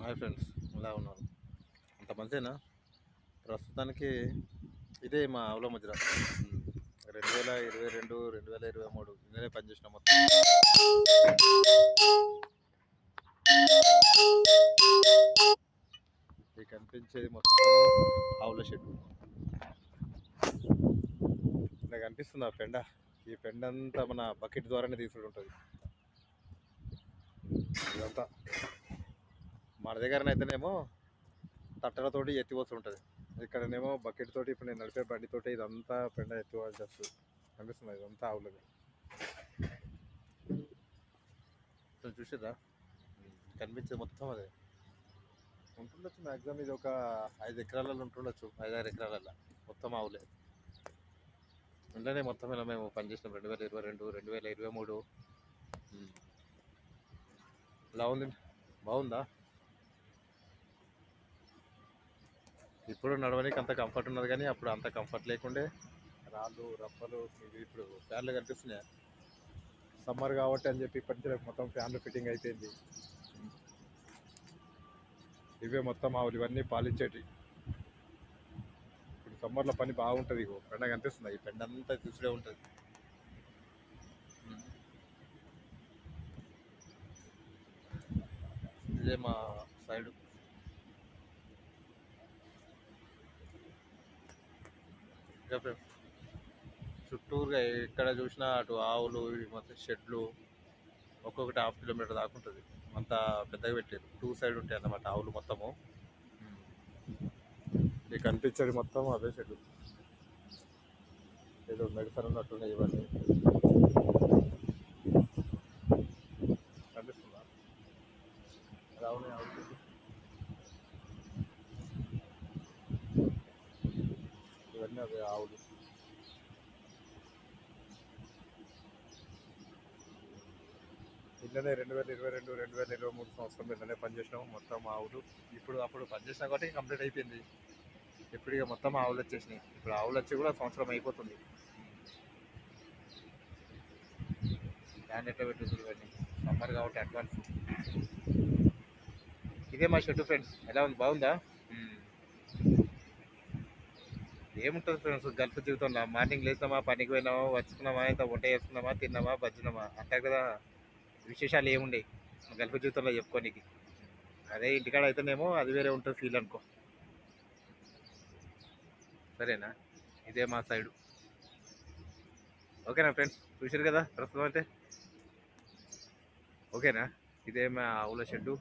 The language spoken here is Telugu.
హాయ్ ఫ్రెండ్స్, ఎలా ఉన్నారు? అంత మంచిదేనా? ప్రస్తుతానికి ఇదే మా ఆవుల మధ్య 2022 2023 నేనే పనిచేసిన మొత్తం. మీకు కనిపించేది మొత్తం ఆవుల షెడ్. నాకు అనిపిస్తుంది ఆ పెండ, ఈ పెండ అంతా మన బకెట్ ద్వారానే తీసుకుంటూ ఉంటుంది. ఇదంతా మన దగ్గరనైతేనేమో తట్టలతోటి ఎత్తిపోతుంటుంది, ఇక్కడనేమో బకెట్ తోటి. ఇప్పుడు నేను నడిపే బండితోటి ఇదంతా పెండ ఎత్తిపోవాల్సి వస్తుంది. కనిపిస్తుంది ఇదంతా ఆవులది. చూసేదా కనిపించేది మొత్తం అదే ఉంటుండొచ్చు. మ్యాక్సిమం ఇది ఒక 5 ఎకరాలలో ఉంటుండొచ్చు, 5-6 ఎకరాలలో మొత్తం ఆవులే. అందులోనే మొత్తం ఇలా మేము పనిచేసినాం 2022 2023. ఇలా ఉంది, బాగుందా? ఇప్పుడు నడవడానికి అంత కంఫర్ట్ ఉన్నది, కానీ అప్పుడు అంత కంఫర్ట్ లేకుండే. రాళ్ళు రప్పలు ఇవి ఇప్పుడు ఫ్యాన్లు కనిపిస్తున్నాయి. సమ్మర్ కాబట్టి అని చెప్పి ఇప్పటి నుంచి మొత్తం ఫ్యాన్లు ఫిట్టింగ్ అయిపోయింది. ఇవే మొత్తం ఆవులు, ఇవన్నీ పాలించేటి. ఇప్పుడు సమ్మర్లో పని బాగుంటుంది. ఇగో పెండ కనిపిస్తుంది, ఈ పెండ అంతా తీసుడే ఉంటుంది. ఇదే మా సైడు. చుట్టూరుగా ఎక్కడ చూసినా అటు ఆవులు, మొత్తం షెడ్లు, ఒక్కొక్కటి 1/2 కిలోమీటర్ దాకా ఉంటుంది. అంతా పెద్దగా పెట్టారు, 2 సైడ్ ఉంటాయి అన్నమాట ఆవులు మొత్తము. ఇక కనిపించేది మొత్తం అవే షెడ్లు. ఏదో మెడిసిన్ ఉన్నట్టున్నాయి ఇవన్నీ. కనిపిస్తుందా? రావునే ఆవులు. ఇవన్నీ అవే ఆవులు. ఇళ్ళనే 2022 2023 సంవత్సరం ఇళ్ళనే పనిచేసినాము మొత్తం ఆవులు. ఇప్పుడు అప్పుడు పనిచేసినా కాబట్టి కంప్లీట్ అయిపోయింది. ఇప్పుడు ఇక మొత్తం ఆవులు వచ్చేసినాయి. ఇప్పుడు ఆవులు వచ్చి కూడా సంవత్సరం అయిపోతుంది. దాన్ని ఎట్లా పెట్టుతుంది ఇవన్నీ సమ్మర్ కాబట్టి అడ్వాన్స్. ఇదే మా షెడ్ ఫ్రెండ్స్. ఎలా ఉంది, బాగుందా? ఏముంటుంది ఫ్రెండ్స్ గల్ఫ్ జీవితంలో? మార్నింగ్ లేచినామా, పనికి పోయినామా, వచ్చుకున్నామా, ఇంత వంట చేసుకున్నామా, తిన్నామా, బజ్జినామా, అంతే కదా. విశేషాలు ఏముండే గల్ఫ్ జీవితంలో చెప్పుకోనికి. అదే ఇంటికాడ అయితేనేమో అది వేరే ఉంటుంది ఫీల్ అనుకో. సరేనా? ఇదే మా సైడు. ఓకేనా ఫ్రెండ్స్? చూసారు కదా ప్రస్తుతం అయితే. ఓకేనా? ఇదే మా ఆవుల షెడ్డు.